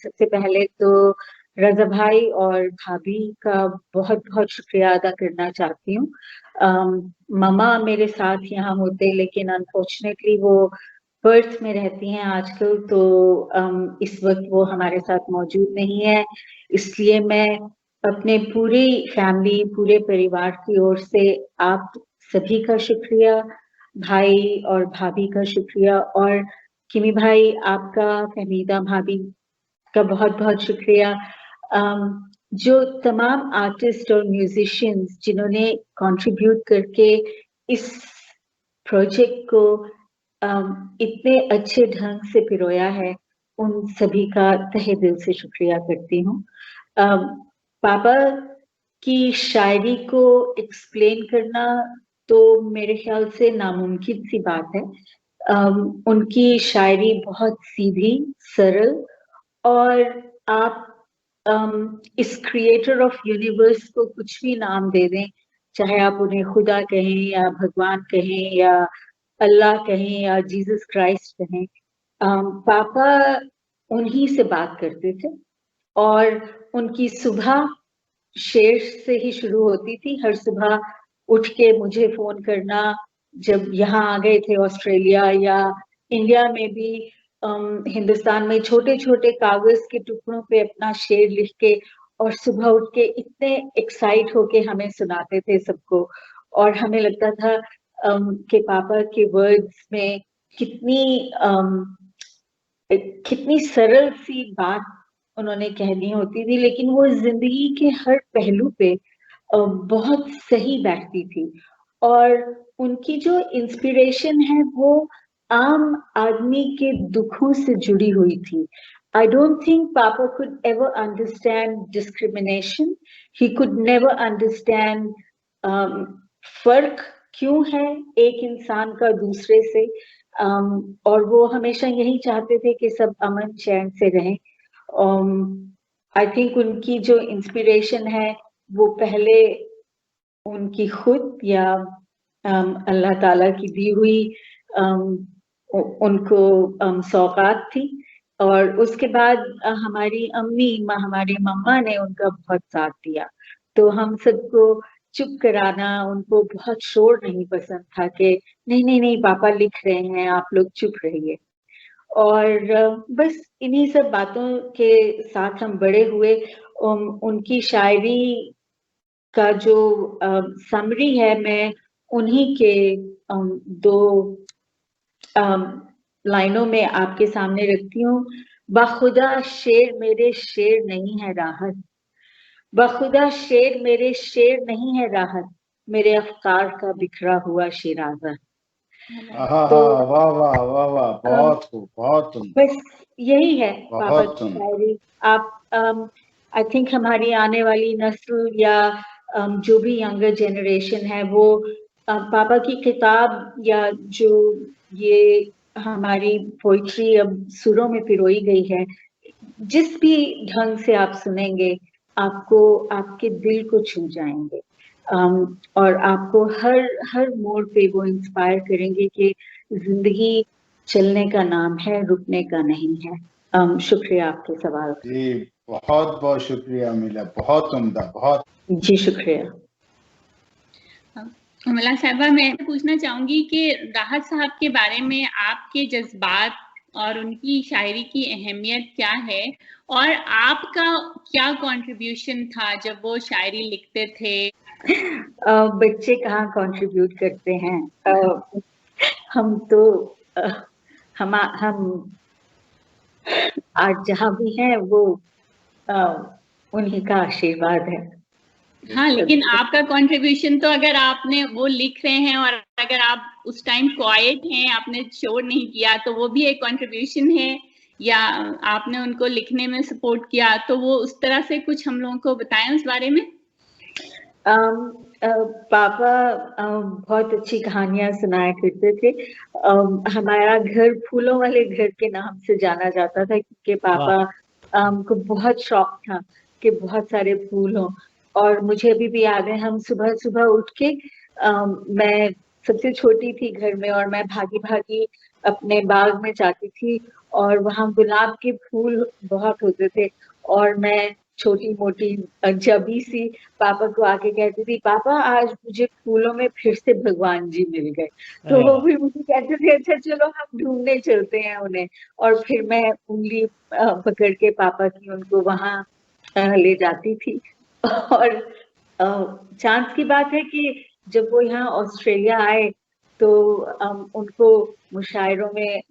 सबसे पहले तो रज़ा भाई और भाभी का बहुत-बहुत शुक्रिया अदा करना चाहती हूँ। मम्मा मेरे साथ यहाँ होते लेकिन अनफॉर्चुनेटली वो पर्थ में रहती हैं आजकल, तो इस वक़्त वो हमारे साथ मौजूद नहीं है। इसलिए मैं अपने पूरी फैमिली, पूरे परिवार की ओर से आप सभी का शुक्रिया, भाई और भाभी का शुक्रिया, और किमी भाई आपका, फहमीदा भाभी का बहुत-बहुत शुक्रिया। जो तमाम आर्टिस्ट और म्यूजिशियंस जिन्होंने कंट्रीब्यूट करके इस प्रोजेक्ट को इतने अच्छे ढंग से पिरोया है, उन सभी का तहे दिल से शुक्रिया करती हूँ। पापा की शायरी को एक्सप्लेन करना तो मेरे ख्याल से नामुमकिन सी बात है। उनकी शायरी बहुत सीधी, सरल, और आप इस क्रिएटर ऑफ यूनिवर्स को कुछ भी नाम दे दें, चाहे आप उन्हें खुदा कहें या भगवान कहें या अल्लाह कहें या जीसस क्राइस्ट कहें, पापा उन्हीं से बात करते थे, और उनकी सुबह शेर से ही शुरू होती थी। हर सुबह उठ के मुझे फोन करना, जब यहाँ आ गए थे ऑस्ट्रेलिया या इंडिया में भी, हिंदुस्तान में छोटे-छोटे कागज के टुकड़ों पे अपना शेर लिख के और सुबह उठ के इतने एक्साइट होके हमें सुनाते थे सबको, और हमें लगता था कि पापा के वर्ड्स में कितनी कितनी सरल सी बात उन्होंने कहनी होती थी, लेकिन वो जिंदगी के हर पहलू पे बहुत सही बैठती थी। और उनकी जो इंस्पिरेशन है वो आम आदमी के दुखों से जुड़ी हुई थी। I don't think Papa could ever understand discrimination. He could never understand फर्क क्यों है एक इंसान का दूसरे से, और वो हमेशा यही चाहते थे कि सब अमन चैन से रहें। आई थिंक उनकी जो इंस्पिरेशन है वो पहले उनकी खुद या अल्लाह ताला की दी हुई उनको सौगात थी, और उसके बाद हमारी अम्मी, हमारी मम्मा ने उनका बहुत साथ दिया। तो हम सबको चुप कराना, उनको बहुत शोर नहीं पसंद था कि नहीं नहीं नहीं पापा लिख रहे हैं, आप लोग चुप रहिए। और बस इन्हीं सब बातों के साथ हम बड़े हुए। उनकी शायरी का जो समरी है, मैं उन्हीं के दो लाइनों में आपके सामने रखती हूँ। बखुदा शेर मेरे शेर नहीं है राहत, बखुदा शेर मेरे शेर नहीं है राहत, मेरे अफकार का बिखरा हुआ शिराज़ा। तो वाह वाह वाह वाह, बहुत खूब, बहुत सुंदर। बस यही है पापा बहुत की सुंदर। शायरी। आप आई थिंक हमारी आने वाली नस्ल या जो भी यंगर जनरेशन है वो पापा की किताब या जो ये हमारी पोइट्री अब सुरों में पिरोई गई है, जिस भी ढंग से आप सुनेंगे आपको आपके दिल को छू जाएंगे, और आपको हर हर मोड़ पे वो इंस्पायर करेंगे कि जिंदगी चलने का नाम है, रुकने का नहीं है। शुक्रिया आपके सवाल का। जी बहुत बहुत शुक्रिया मीला, बहुत उम्दा, बहुत। जी शुक्रिया। उमला साहबा, मैं पूछना चाहूंगी कि राहत साहब के बारे में आपके जज्बात और उनकी शायरी की अहमियत क्या है, और आपका क्या कंट्रीब्यूशन था जब वो शायरी लिखते थे? बच्चे कहाँ कंट्रीब्यूट करते हैं, हम तो हम आज जहाँ भी हैं वो उन्हीं का आशीर्वाद है। हाँ, लेकिन आपका कंट्रीब्यूशन तो, अगर आपने वो लिख रहे हैं और अगर आप उस टाइम क्वाइट हैं, आपने शोर नहीं किया, तो वो भी एक कंट्रीब्यूशन है, या आपने उनको लिखने में सपोर्ट किया, तो वो उस तरह से कुछ हम लोगों को बताएं उस बारे में। पापा बहुत अच्छी कहानियां सुनाया करते थे। हमारा घर फूलों वाले घर के नाम से जाना जाता था, क्योंकि पापा को बहुत शौक था कि बहुत सारे फूल हों। और मुझे अभी भी याद है, हम सुबह सुबह उठ के मैं सबसे छोटी थी घर में, और मैं भागी भागी अपने बाग में जाती थी और वहाँ गुलाब के फूल बहुत होते थे, और मैं छोटी-मोटी चबी सी पापा को आके कहती थी, पापा आज मुझे फूलों में फिर से भगवान जी मिल गए। तो वो भी मुझे कहते थे, अच्छा चलो हम ढूँढने चलते हैं उन्हें, और फिर मैं उँगली पकड़ के पापा की उनको वहाँ ले जाती थी। और चाँस की बात है कि जब वो यहाँ ऑस्ट्रेलिया आए, तो उनको मुशायरों में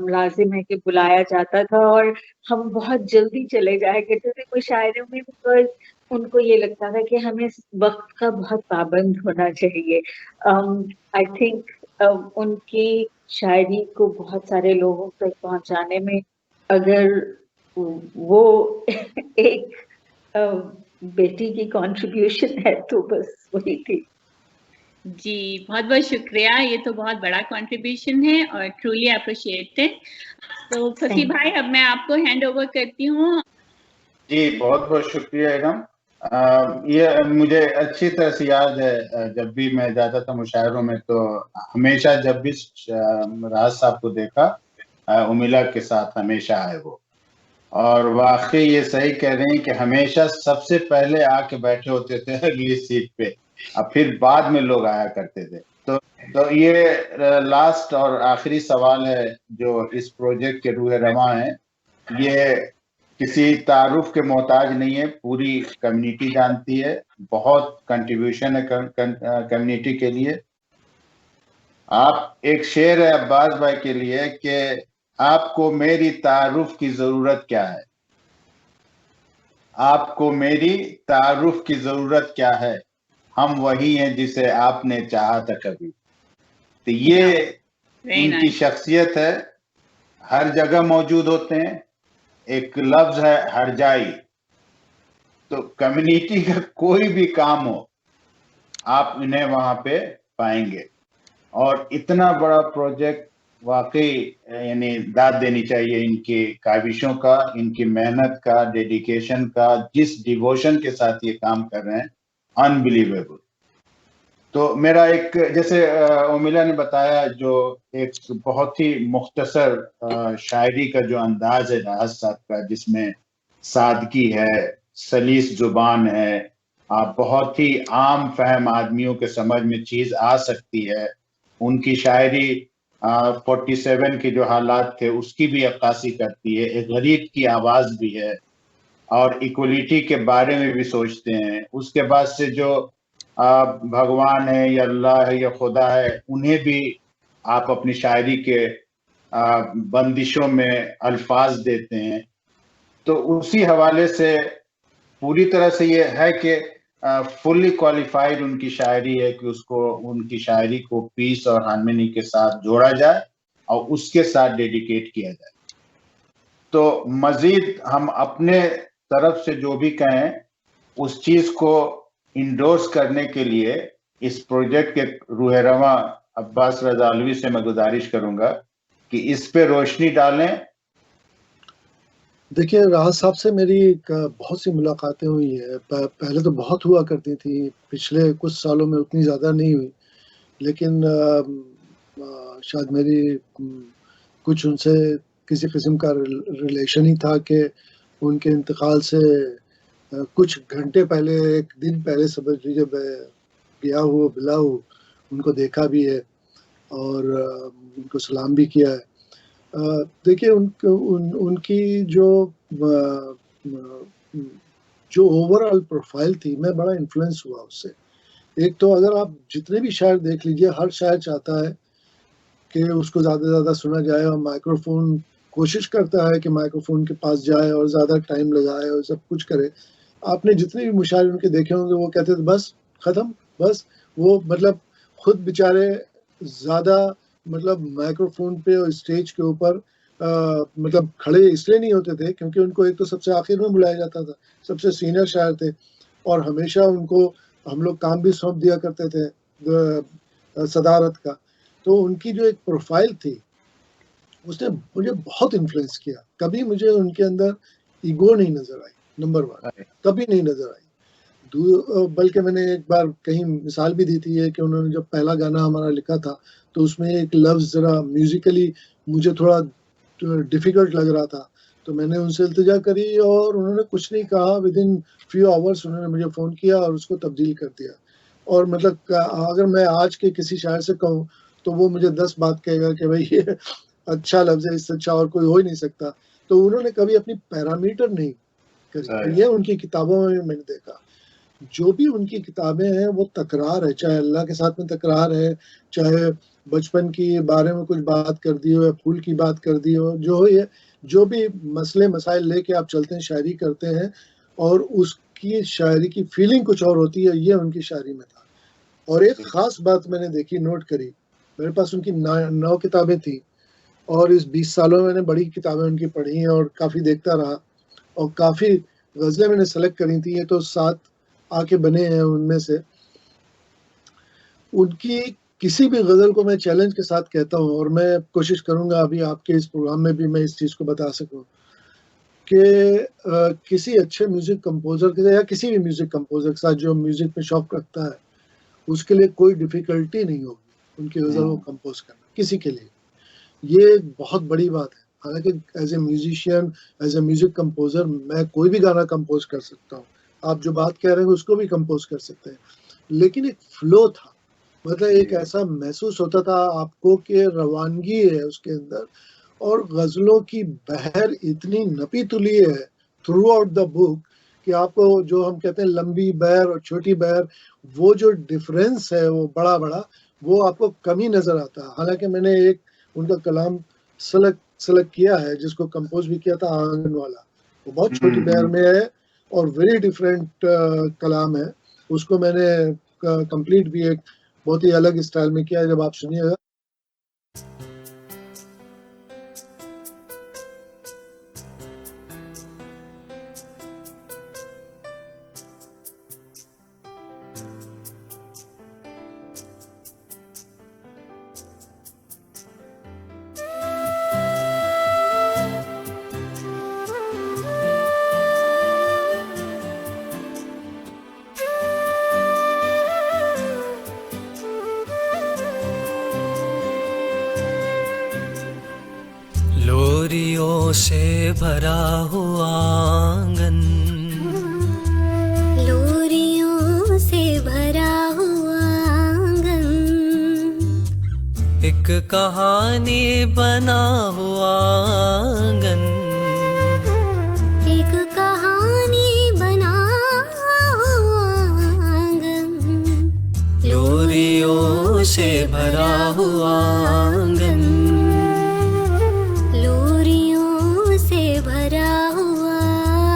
लाज़िम है कि बुलाया जाता था, और हम बहुत जल्दी चले जाया करते थे मुशायरों में, बिकॉज़ उनको ये लगता था कि हमें वक़्त का बहुत पाबंद होना चाहिए। आई थिंक उनकी शायरी को बहुत सारे लोगों तक पहुँचाने में अगर वो एक बेटी की कंट्रीब्यूशन है तो बस वही थी। जी, बहुत-बहुत शुक्रिया, ये तो बहुत बड़ा कंट्रीब्यूशन है और ट्रूली अप्रिशिएटेड। तो फसी भाई, अब मैं आपको हैंड ओवर करती हूँ। जी, बहुत-बहुत शुक्रिया इरम। ये मुझे अच्छी तरह से याद है, जब भी मैं जाता था मुशायरों में तो हमेशा जब भी राज साहब को देखा, उमिला के साथ हमेशा आए वो, और वाकई ये सही कह रहे हैं कि हमेशा सबसे पहले आके बैठे होते थे अगली सीट पे, और फिर बाद में लोग आया करते थे। तो ये लास्ट और आखिरी सवाल है जो इस प्रोजेक्ट के रूह रवां है। ये किसी तारुफ के मोहताज नहीं है, पूरी कम्युनिटी जानती है, बहुत कंट्रीब्यूशन है कम्युनिटी के लिए। आप एक शेर है अब्बास भाई के लिए कि आपको मेरी तारुफ की जरूरत क्या है, आपको मेरी तारुफ की जरूरत क्या है, हम वही हैं जिसे आपने चाहा था कभी। तो ये इनकी शख्सियत है, हर जगह मौजूद होते हैं। एक लफ्ज है हरजाई, तो कम्युनिटी का कोई भी काम हो आप इन्हें वहां पे पाएंगे। और इतना बड़ा प्रोजेक्ट वाकई यानी दाद देनी चाहिए इनकी काविशों का, इनकी मेहनत का, डेडिकेशन का, जिस डिवोशन के साथ ये काम कर रहे हैं, अनबिलीवेबल। तो मेरा एक, जैसे उमिला ने बताया, जो एक बहुत ही मुख्तसर शायरी का जो अंदाज है राहत साहब का, जिसमें सादगी है, सलीस जुबान है, बहुत ही आम फहम आदमियों के समझ में चीज आ सकती है। उनकी शायरी 47 के जो हालात थे उसकी भी अक्कासी करती है, एक गरीब की आवाज भी है, और इक्वलिटी के बारे में भी सोचते हैं। उसके बाद से जो भगवान है या अल्लाह है या खुदा है, उन्हें भी आप अपनी शायरी के बंदिशों में अल्फाज देते हैं। तो उसी हवाले से पूरी तरह से ये है कि फुल्ली क्वालिफाइड उनकी शायरी है कि उसको, उनकी शायरी को पीस और हार्मनी के साथ जोड़ा जाए और उसके साथ डेडिकेट किया जाए। तो मजीद हम अपने तरफ से जो भी कहें उस चीज को इंडोर्स करने के लिए इस प्रोजेक्ट के रूह रवां अब्बास रजा अलवी से मैं गुजारिश करूंगा कि इस पे रोशनी डालें। देखिए, राहत साहब से मेरी बहुत सी मुलाकातें हुई है। पहले तो बहुत हुआ करती थी, पिछले कुछ सालों में उतनी ज़्यादा नहीं हुई, लेकिन शायद मेरी कुछ उनसे किसी किस्म का रिलेशन ही था कि उनके इंतकाल से कुछ घंटे पहले, एक दिन पहले समझ लीजिए, मैं गया हूँ, मिला हूँ, उनको देखा भी है और उनको सलाम भी किया है। देखिए, उनकी जो ओवरऑल प्रोफाइल थी, मैं बड़ा इन्फ्लुएंस हुआ उससे। एक तो अगर आप जितने भी शायर देख लीजिए, हर शायर चाहता है कि उसको ज़्यादा से ज़्यादा सुना जाए, और माइक्रोफोन कोशिश करता है कि माइक्रोफोन के पास जाए और ज़्यादा टाइम लगाए और सब कुछ करे। आपने जितने भी मुशायरे उनके देखे होंगे, वो कहते थे बस ख़त्म, बस। वो मतलब खुद बेचारे ज़्यादा मतलब माइक्रोफोन पे और स्टेज के ऊपर मतलब खड़े इसलिए नहीं होते थे क्योंकि उनको एक तो सबसे आखिर में बुलाया जाता था, सबसे सीनियर शायर थे, और हमेशा उनको हम लोग काम भी सौंप दिया करते थे सदारत का। तो उनकी जो एक प्रोफाइल थी उसने मुझे बहुत इन्फ्लुएंस किया। कभी मुझे उनके अंदर ईगो नहीं नजर आई, नंबर 1, कभी नहीं नजर आई। बल्कि मैंने एक बार कहीं मिसाल भी दी थी है कि उन्होंने जब पहला गाना हमारा लिखा था तो उसमें एक लफ्ज़ ज़रा म्यूजिकली मुझे थोड़ा डिफिकल्ट लग रहा था, तो मैंने उनसे इल्तिजा करी और उन्होंने कुछ नहीं कहा, विद इन फ्यू आवर्स उन्होंने मुझे फ़ोन किया और उसको तब्दील कर दिया। और मतलब अगर मैं आज के किसी शायर से कहूँ तो वो मुझे 10 बात कहेगा कि भाई ये अच्छा लफ्ज़ है, इससे अच्छा और कोई हो ही नहीं सकता। तो उन्होंने कभी अपनी पैरामीटर नहीं करी। ये उनकी किताबों में मैंने देखा। जो भी उनकी किताबें हैं वो तकरार है, चाहे अल्लाह के साथ में तकरार है, चाहे बचपन के बारे में कुछ बात कर दी हो या फूल की बात कर दी हो, जो भी मसले मसाइल लेके आप चलते हैं, शायरी करते हैं और उसकी शायरी की फीलिंग कुछ और होती है, ये उनकी शायरी में था। और एक ख़ास बात मैंने देखी, नोट करी, मेरे पास उनकी 9 किताबें थी और इस 20 सालों में मैंने बड़ी किताबें उनकी पढ़ी हैं और काफ़ी देखता रहा और काफ़ी गज़लें मैंने सेलेक्ट करी थी, ये तो 7 आके बने हैं उनमें से। उनकी किसी भी गज़ल को मैं चैलेंज के साथ कहता हूँ और मैं कोशिश करूँगा अभी आपके इस प्रोग्राम में भी मैं इस चीज़ को बता सकूँ कि किसी अच्छे म्यूज़िक कंपोज़र के या किसी भी म्यूज़िक कंपोज़र के साथ जो म्यूज़िक में शौक़ रखता है, उसके लिए कोई डिफ़िकल्टी नहीं होगी उनकी गज़ल को कंपोज़ करना, किसी के लिए। ये एक बहुत बड़ी बात है। हालाँकि as a musician, as a music composer मैं कोई भी गाना कंपोज़ कर सकता हूँ। आप जो बात कह रहे हैं उसको भी कंपोज़ कर सकते हैं। लेकिन एक फ़्लो था, मतलब एक ऐसा महसूस होता था आपको कि रवानगी है उसके अंदर और गज़लों की बहर इतनी नपी-तुली है थ्रू आउट द बुक कि आपको जो हम कहते हैं लंबी बहर और छोटी बहर, वो जो डिफ़रेंस है वो बड़ा-बड़ा, वो आपको कम ही नज़र आता है। हालाँकि मैंने एक उनका कलाम सेलेक्ट किया है जिसको कंपोज़ भी किया था आंगन वाला। वो बहुत छोटी बहर में है और वेरी डिफरेंट कलाम है। उसको मैंने कंप्लीट भी एक बहुत ही अलग स्टाइल में किया है, जब आप सुनिएगा। लोरियों से भरा हुआ आंगन, लोरियों से भरा हुआ आंगन, एक कहानी बना हुआ आंगन, एक कहानी बना हुआ आंगन, लोरियों से भरा हुआ आंगन, लोरियों से भरा हुआ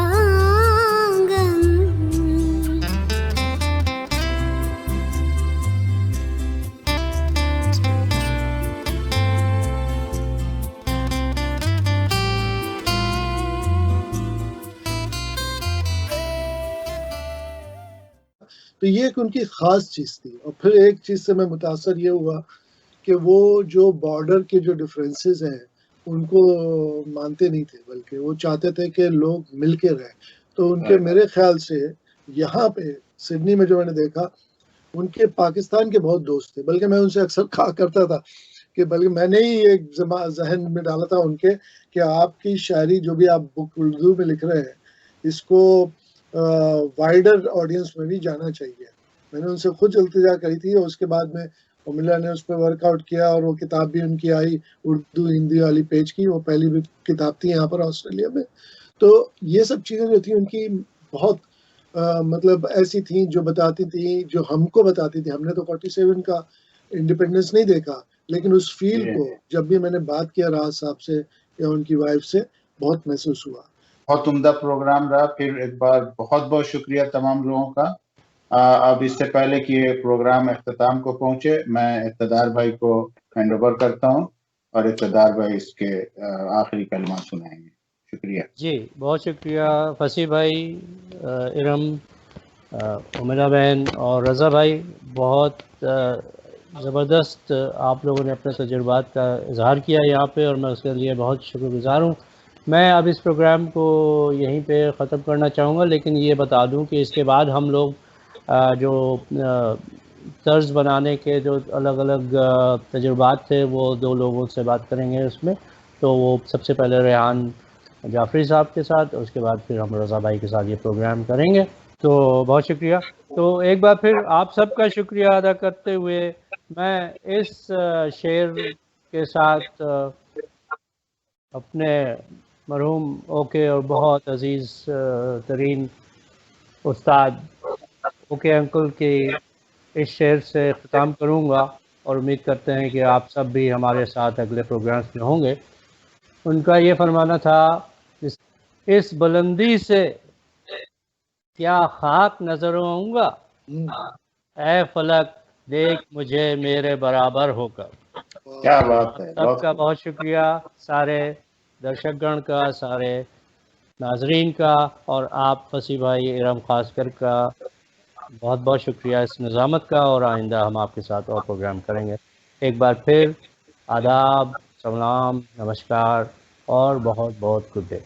आंगन। तो ये एक उनकी ख़ास चीज़ थी। और फिर एक चीज़ से मैं मुतासर ये हुआ कि वो जो बॉर्डर के जो डिफरेंसेस हैं उनको मानते नहीं थे, बल्कि वो चाहते थे कि लोग मिल के रहें। तो उनके मेरे ख़्याल से यहाँ पे सिडनी में जो मैंने देखा, उनके पाकिस्तान के बहुत दोस्त थे, बल्कि मैं उनसे अक्सर कहा करता था कि बल्कि मैंने ही एक ज़हन में डाला था उनके कि आपकी शायरी जो भी आप बुक उर्दू में लिख रहे हैं, इसको वाइडर ऑडियंस में भी जाना चाहिए। मैंने उनसे खुद इल्तिजा करी थी और उसके बाद में उमिला ने उस पर वर्कआउट किया और वो किताब भी उनकी आई उर्दू हिंदी वाली पेज की, वो पहली भी किताब थी यहाँ पर ऑस्ट्रेलिया में। तो ये सब चीज़ें जो थी उनकी बहुत मतलब ऐसी थी जो बताती थी, जो हमको बताती थी। हमने तो 47 का इंडिपेंडेंस नहीं देखा, लेकिन उस फील को जब भी मैंने बात किया राज साहब से या उनकी वाइफ से, बहुत महसूस हुआ। बहुत उम्दा प्रोग्राम रहा। फिर एक बार बहुत बहुत शुक्रिया तमाम लोगों का। अब इससे पहले कि ये प्रोग्राम अख्ताम को पहुंचे, मैं इक़्तिदार भाई को हैंड ओवर करता हूं और इक़्तिदार भाई इसके आखिरी कलमा सुनाएंगे। शुक्रिया जी, बहुत शुक्रिया फसी भाई, इरम, उमिला बहन और रज़ा भाई। बहुत ज़बरदस्त आप लोगों ने अपने तजुर्बात का इजहार किया यहाँ पे और मैं उसके लिए बहुत शुक्रगुज़ार हूँ। मैं अब इस प्रोग्राम को यहीं पे ख़त्म करना चाहूँगा, लेकिन ये बता दूँ कि इसके बाद हम लोग जो तर्ज बनाने के जो अलग अलग तजुर्बात थे वो 2 लोगों से बात करेंगे उसमें। तो वो सबसे पहले रेहान जाफरी साहब के साथ, उसके बाद फिर हम रज़ा भाई के साथ ये प्रोग्राम करेंगे। तो बहुत शुक्रिया। तो एक बार फिर आप सबका शुक्रिया अदा करते हुए मैं इस शेर के साथ अपने मरहूम ओके और बहुत अजीज़ तरीन उस्ताद ओके अंकल के इस शेर से ख़त्म करूँगा और उम्मीद करते हैं कि आप सब भी हमारे साथ अगले प्रोग्राम्स में होंगे। उनका ये फरमाना था, इस बुलंदी से क्या खाक नजर आऊंगा, ऐ फलक देख मुझे मेरे बराबर होकर। क्या बात है। सबका बहुत शुक्रिया, सारे दर्शकगण का, सारे नाजरीन का, और आप फसी भाई इरम खासकर का बहुत बहुत शुक्रिया इस निज़ामत का। और आइंदा हम आपके साथ और प्रोग्राम करेंगे। एक बार फिर आदाब, सलाम, नमस्कार और बहुत बहुत गुड डे।